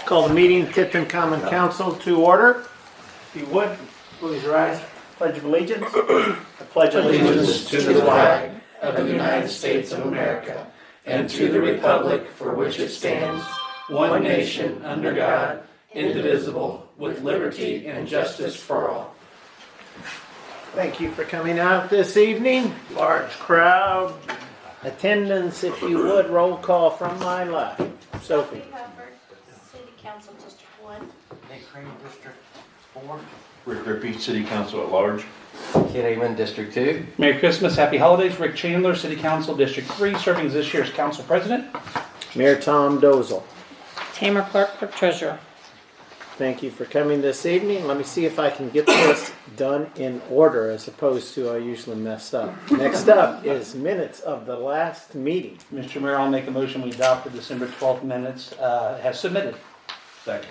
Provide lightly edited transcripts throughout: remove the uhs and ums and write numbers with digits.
Call the meeting, Tipton Common Council to order. If you would, please rise. Pledge of allegiance. I pledge Allegiance to the flag of the United States of America and to the republic for which it stands, one nation under God, indivisible, with liberty and justice for all. Thank you for coming out this evening. Large crowd. Attendance, if you would, roll call from my left. Sophie. Hubbard, City Council District 1. Nick Crane, District 4. Rick Rippey, City Council at Large. Kid Amon, District 2. Merry Christmas, Happy Holidays. Rick Chandler, City Council District 3, serving as this year's Council President. Mayor Tom Dozel. Tamer Clark, Clerk Treasurer. Thank you for coming this evening. Let me see if I can get this done in order as opposed to I usually mess up. Next up is minutes of the last meeting. Mr. Mayor, I'll make a motion we adopt the December 12th minutes as submitted. Second.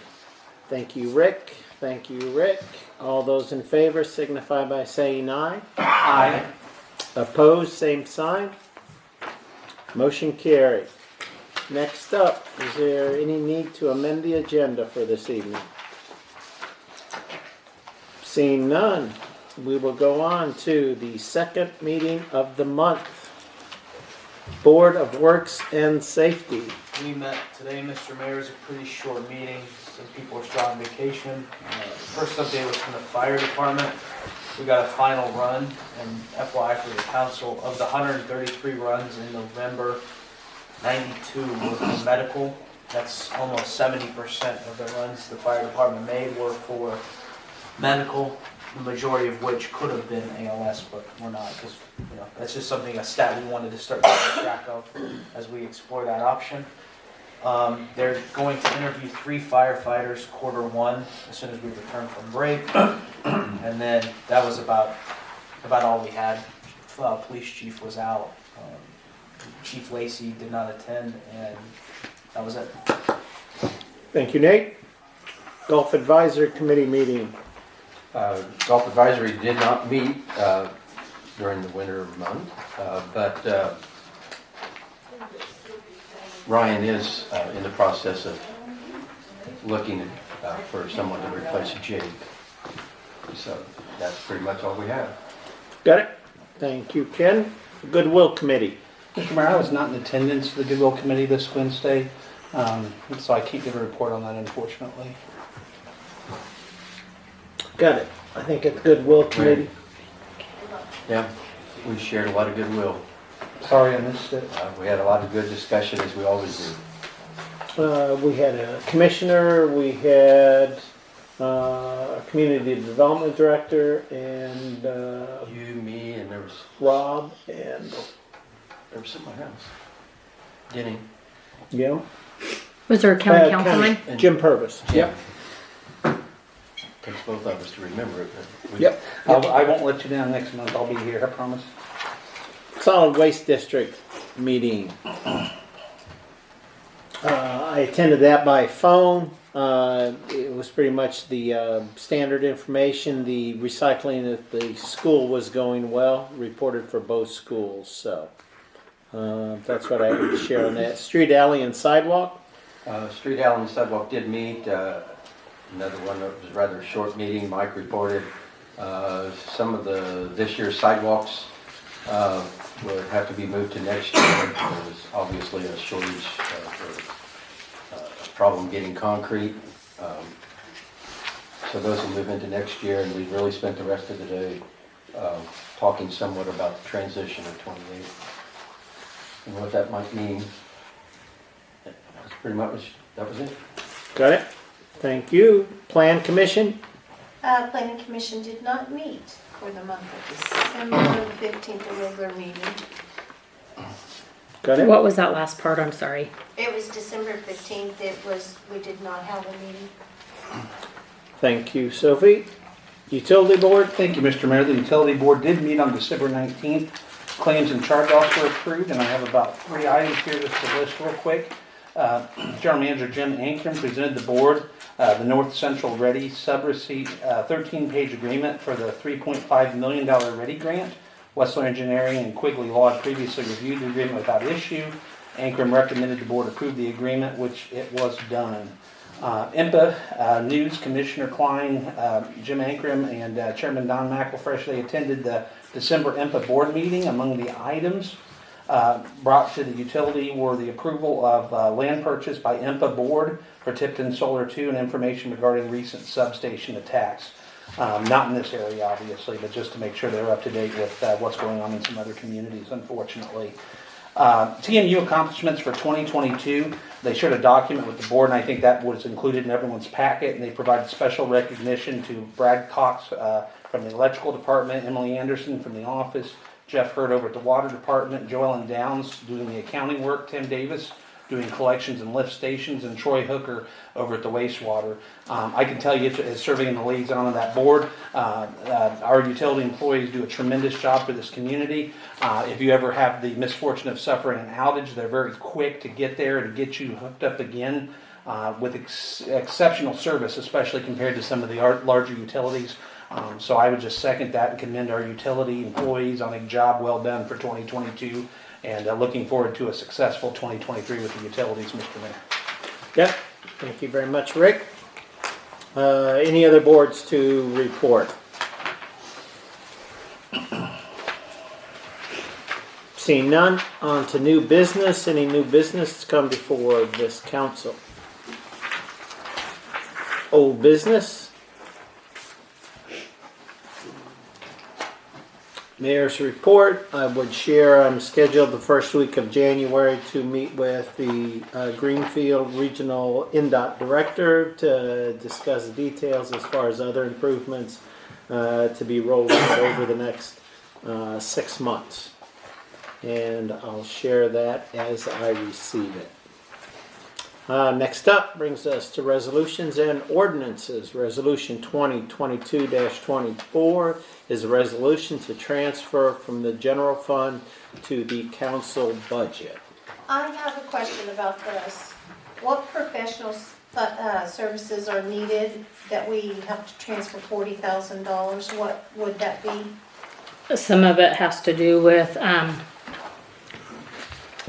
Thank you, Rick. Thank you, Rick. All those in favor signify by saying aye. Aye. Opposed, same sign. Motion carried. Next up, is there any need to amend the agenda for this evening? Seeing none, we will go on to the second meeting of the month. Board of Works and Safety. We met today, Mr. Mayor. It was a pretty short meeting. Some people are still on vacation. First update was from the fire department. We got a final run, and FYI for the council, of the 133 runs in November, 92 were for medical. That's almost 70% of the runs the fire department made were for medical, the majority of which could have been ALS, but we're not, because that's just something, a stat we wanted to start keeping track of as we explore that option. They're going to interview 3 firefighters Q1 as soon as we return from break, and then that was about all we had. Police chief was out. Chief Lacey did not attend, and that was it. Thank you, Nate. Golf Advisory Committee meeting. Golf Advisory did not meet during the winter month, but Ryan is in the process of looking for someone to replace Jake. So that's pretty much all we have. Got it? Thank you, Ken. Goodwill Committee. Mr. Mayor, I was not in attendance to the Goodwill Committee this Wednesday, so I can't give a report on that, unfortunately. Got it. I think it's Goodwill Committee. Yeah, we shared a lot of goodwill. Sorry I missed it. We had a lot of good discussion, as we always do. We had a commissioner, we had a community development director, and You, me, and there was Rob, and somebody else. Denny. yeah, Was there a county councilman? And Jim Purvis. Yep. Takes both of us to remember it. But we- Yep. I won't let you down next month. I'll be here, I promise. Solid Waste District meeting. I attended that by phone. It was pretty much the standard information. The recycling at the school was going well, reported for both schools. So that's what I have to share on that. Street, alley, and sidewalk. Street, alley, and sidewalk did meet. Another one that was rather a short meeting. Mike reported some of this year's sidewalks will have to be moved to next year. There was obviously a shortage a problem getting concrete. So those will move into next year, and we've really spent the rest of the day talking somewhat about the transition of 28 and what that might mean. That's pretty much, that was it. Got it? Thank you. Plan Commission. Planning Commission did not meet for the month of December 15th, a regular meeting. Got it? What was that last part? I'm sorry. It was December 15th. We did not have a meeting. Thank you, Sophie. Utility Board. Thank you, Mr. Mayor. The Utility Board did meet on December 19th. Claims and charge-offs were approved, and I have about 3 items here just to list real quick. General Manager Jim Ankrum presented the board the North Central Ready sub-receipt 13-page agreement for the $3.5 million Ready grant. Westler Engineering and Quigley Law had previously reviewed the agreement without issue. Ankrum recommended the board approve the agreement, which it was done. IMPA News, Commissioner Klein, Jim Ankrum, and Chairman Don McElfresh, they attended the December IMPA board meeting. Among the items brought to the utility were the approval of land purchase by IMPA board for Tipton Solar 2 and information regarding recent substation attacks. Not in this area, obviously, but just to make sure they're up to date with what's going on in some other communities, unfortunately. TMU accomplishments for 2022, they shared a document with the board, and I think that was included in everyone's packet, and they provided special recognition to Brad Cox from the electrical department, Emily Anderson from the office, Jeff Hurd over at the water department, Joellen Downs doing the accounting work, Tim Davis doing collections and lift stations, and Troy Hooker over at the wastewater. I can tell you, as serving in the liaison of that board, our utility employees do a tremendous job for this community. If you ever have the misfortune of suffering an outage, they're very quick to get there and get you hooked up again with exceptional service, especially compared to some of the larger utilities. So I would just second that and commend our utility employees on a job well done for 2022. And looking forward to a successful 2023 with the utilities, Mr. Mayor. Yep, thank you very much, Rick. Any other boards to report? Seeing none, on to new business. Any new business to come before this council? Old business? Mayor's report. I would share I'm scheduled the first week of January to meet with the Greenfield Regional INDOT Director to discuss details as far as other improvements to be rolled out over the next 6 months. And I'll share that as I receive it. Next up brings us to resolutions and ordinances. Resolution 2022-24 is a resolution to transfer from the general fund to the council budget. I have a question about this. What professional services are needed that we have to transfer $40,000? What would that be? Some of it has to do with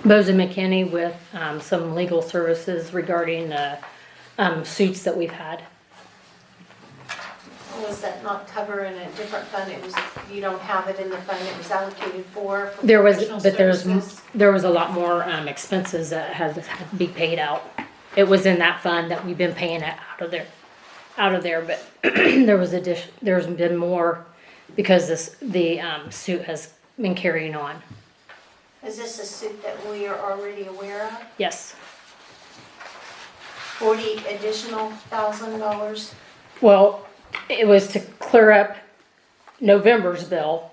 Bose and McKinney with some legal services regarding the suits that we've had. Was that not covered in a different fund? It was, you don't have it in the fund it was allocated for There was, professional but services? there was a lot more expenses that had to be paid out. It was in that fund that we've been paying it out of there, but there's been more because the suit has been carrying on. Is this a suit that we are already aware of? Yes. $40,000 additional? Well, it was to clear up November's bill,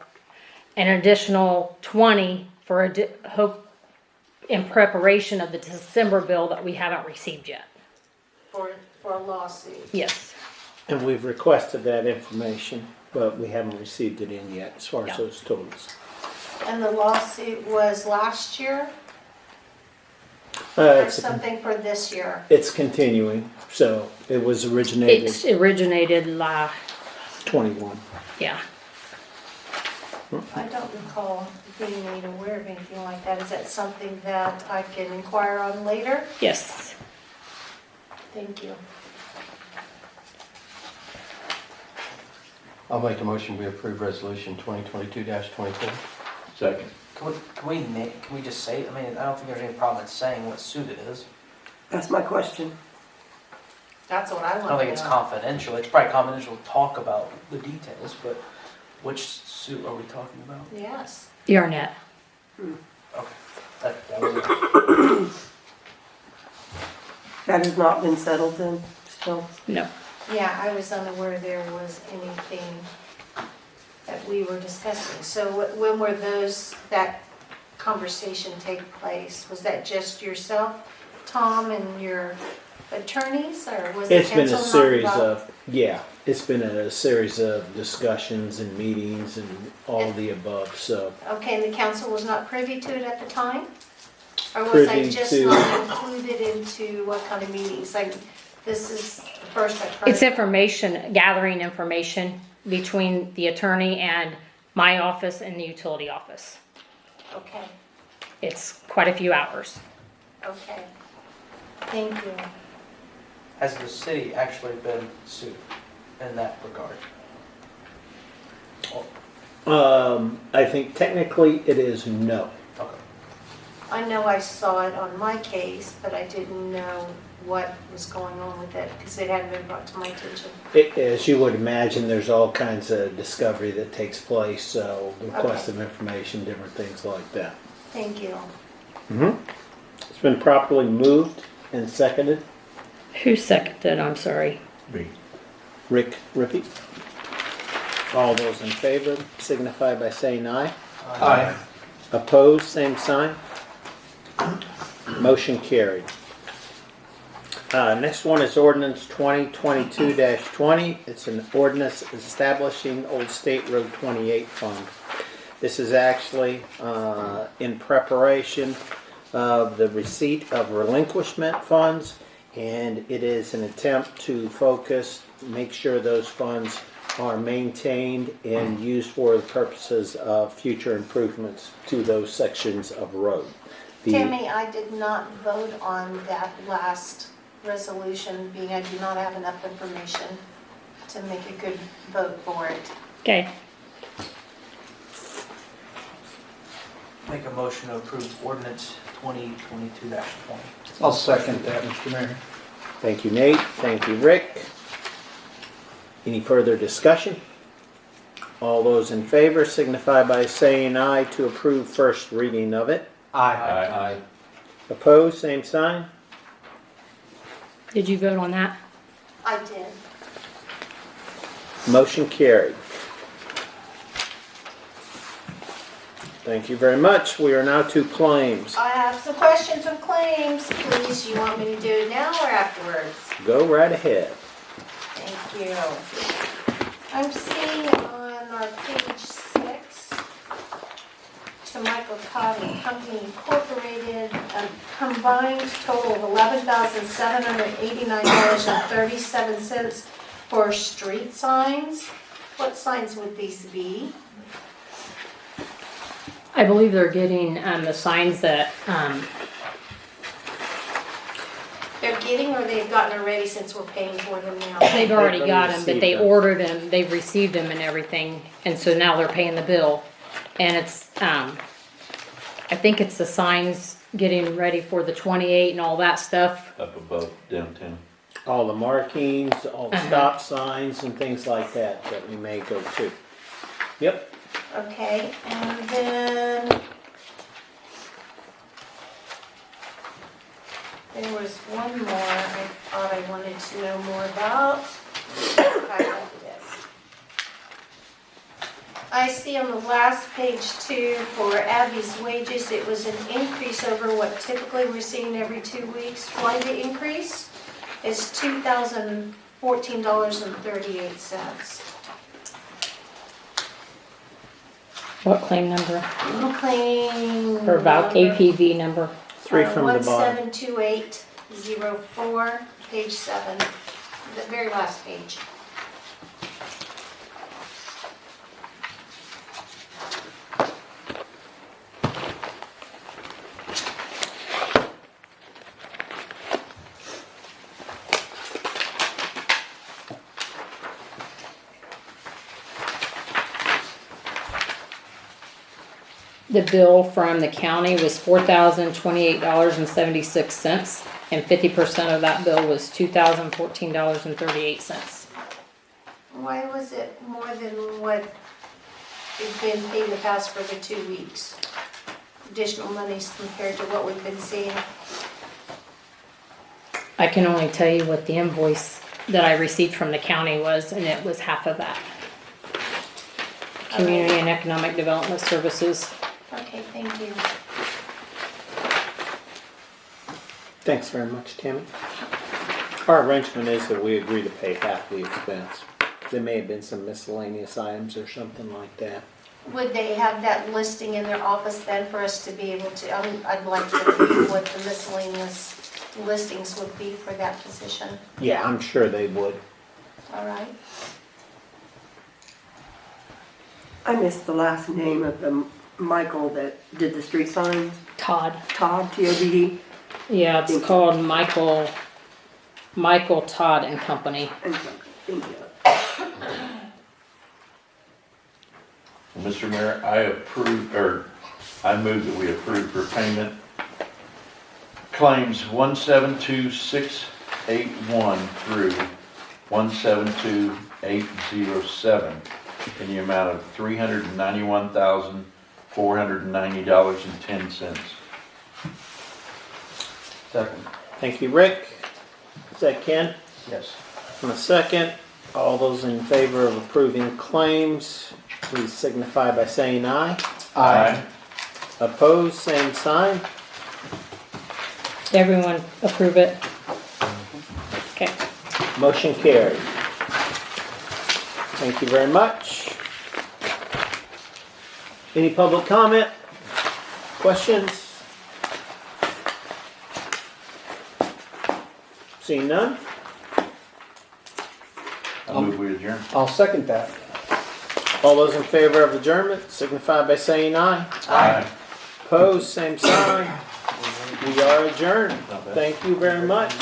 an additional 20 for hope in preparation of the December bill that we haven't received yet. For a lawsuit? Yes. And we've requested that information, but we haven't received it in yet as far as No. those totals. And the lawsuit was last year or It's something for this year? It's continuing, so it was originated It's originated 21. yeah. I don't recall being made aware of anything like that. Is that something that I can inquire on later? Yes. Thank you. I'll make a motion, we approve resolution 2022-24. Second. Can we just say, I mean, I don't think there's any problem in saying what suit it is. That's my question. That's what I I don't want think to it's know. confidential. It's probably confidential to talk about the details, but which suit are we talking about? Yes. The Arnett. Okay, that was it. That has not been settled then, still? No. Yeah, I was unaware there was anything that we were discussing. So when were that conversation take place? Was that just yourself, Tom, and your attorneys, or was the It's been a council not series involved? it's been a series of discussions and meetings and all the above, so. Okay, and the council was not privy to it at the time? Or was I Privy just to- not included into what kind of meetings? Like, this is the first I've heard. It's information, gathering information between the attorney and my office and the utility office. Okay, It's quite a few hours. okay. Thank you. Has the city actually been sued in that regard? I think technically it is no. Okay. I know I saw it on my case, but I didn't know what was going on with it because it hadn't been brought to my attention. As you would imagine, there's all kinds of discovery that takes place, so request of information, different things like that. Thank you. It's been properly moved and seconded. Who seconded? I'm sorry. Me. Rick Rippey. All those in favor signify by saying aye. Aye. Opposed, same sign. Motion carried. Next one is ordinance 2022-20. It's an ordinance establishing Old State Road 28 fund. This is actually in preparation of the receipt of relinquishment funds, and it is an attempt to focus, make sure those funds are maintained and used for the purposes of future improvements to those sections of road. Tammy, I did not vote on that last resolution, being I do not have enough information to make a good vote for it. Okay. Make a motion to approve ordinance 2022-20. I'll second that, Mr. Mayor. Thank you, Nate. Thank you, Rick. Any further discussion? All those in favor signify by saying aye to approve first reading of it. Aye. Aye. Opposed, same sign. Did you vote on that? I did. Motion carried. Thank you very much. We are now to claims. I have some questions on claims, please. You want me to do it now or afterwards? Go right ahead. Thank you. I'm seeing on our page 6, to Michael Todd and Company Incorporated, a combined total of $11,789.37 for street signs. What signs would these be? I believe they're getting the signs that, They're getting, or they've gotten already since we're paying for them now? they've already They've got them, but they received them. ordered them, they've received them and everything, and so now they're paying the bill. And it's, I think it's the signs getting ready for the 28 and all that stuff. Up above downtown. All the markings, all the stop signs and things like that that we may go to. Yep. Okay, and then there was one more I thought I wanted to know more about. Highlighted it. I see on the last page 2 for Abby's wages, it was an increase over what typically we're seeing every 2 weeks. Why the increase? It's $2,014.38. What claim number? Claim. Or about APV number? 3 from the bottom. 172804, page 7, the very last page. The bill from the county was $4,028.76, and 50% of that bill was $2,014.38. Why was it more than what has been paid in the past for the 2 weeks? Additional monies compared to what we've been seeing. I can only tell you what the invoice that I received from the county was, and it was half of that. Community and Economic Development Services. Okay, thank you. Thanks very much, Tammy. Our arrangement is that we agree to pay half the expense. There may have been some miscellaneous items or something like that. Would they have that listing in their office then for us to be able to, I'd like to read what the miscellaneous listings would be for that position. Yeah, I'm sure they would. All right. I missed the last name of the Michael that did the street signs. Todd. Todd, T-O-D-D. Yeah, it's called Michael Michael Todd and Company. And thank you. Mr. Mayor, I move that we approve for payment claims 172681 through 172807 in the amount of $391,490.10. Second. Thank you, Rick. Is that Ken? Yes. On a second, all those in favor of approving claims, please signify by saying aye. Aye. Opposed, same sign. Did everyone approve it? Okay. Motion carried. Thank you very much. Any public comment? Questions? Seeing none? I move we adjourn. I'll second that. All those in favor of adjournment signify by saying aye. Aye. Opposed, same sign. We are adjourned. Thank you very much.